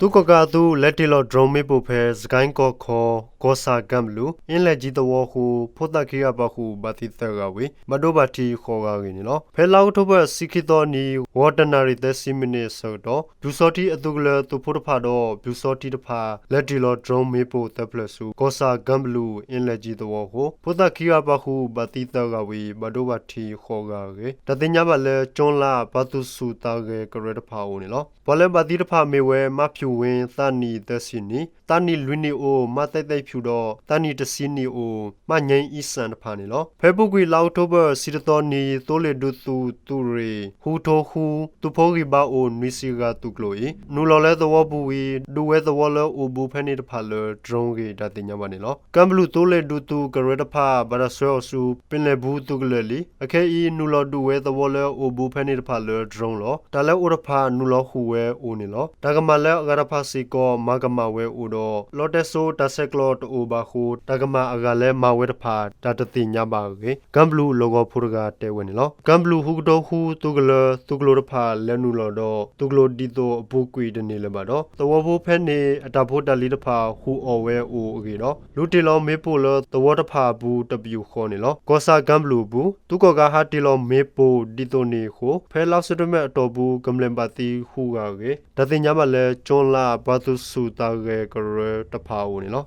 ตุกกาตูเลติโลดรอมมิปูเพสกายก็ขอกอสากัมลูอินเลจิตวอฮูพุตตะคิยาบะฮูบาติเตกาเวมะโดบาทีขอกาเวนี่เนาะเพลาวทบะสิคิโตนีวอตนาริเตซิมินิสโตบูซอติอตุกเลตุพุทธภาโดบูซอติตภาเลติโลดรอมมิปูเตเพลซูกอสากัมลูอินเลจิตวอฮูพุตตะคิยาบะฮูบาติเตกาเวมะโดบาทีขอกาเวตะติญญาบะเลจอนลาบาตุสุตาเกกะเรตภาโอนี่เนาะบอเลบาติตภาเมเวมะဖြူဝင်သနီတစီနီတနီလွီနီအိုမတိုက်တိုက်ဖြူတော့တနီတစီနီအိုမငိမ့်အီဆန်တဖာနေလောဖေဘုတ်ကွေလောက်တိုဘစီတတော်နီတိုလေဒုတူတူရီဟူထိုဟူတူဖိုဂီဘာအိုနွီစီဂါတူကလိုီနူလော်လဲသဝဘူဝီဒူဝဲသဝလဲအိုဘူဖဲနေတဖာလေဒရုံဂီဒါတင်ညာပါနေလောကမ်ဘလူတိုလေဒုတူကရတဖာဘာရဆွဲဆူပင်လေဘူးတူကလေလီအခဲအီနူလော်ဒူဝဲသဝလဲအိုဘူဖဲနေတဖာလေဒရုံလောဒါလဲအိုရဖာနူလော်ဟူဝဲအိုနေလောဒါကမလဲအဂရဖာစီကောမာကမဝဲအိုတော့လော်တက်ဆိုတဆက်ကလော့အိုဘာခုဒါကမအဂလဲမဝဲတဖာဒါတတိညာပါကေကမ်ဘလူလောဂောဖူရကတဲဝဲနေလောကမ်ဘလူဟူတော့ဟူတူကလတူကလိုတဖာလဲနူလော်တော့တူကလိုဒီတိုအပူကွေတနေလဲပါတော့သဝဘိုးဖဲနေအတာဖို့တလီတဖာဟူအော်ဝဲအိုကေတော့လူတီလောမေပိုလသဝတဖာဘူးတပြူခေါ်နေလောကောစာကမ်ဘလူဘူးတူကောကဟာတီလောမေပိုဒီတိုနေခုဖဲလောက်စတမဲအတော်ဘူးကမ်လန်ပါတီဟူကကေဒါတင်ညာမလဲကျွန်းလာဘာသူစုတာကေကရတဖာဦးနေနော်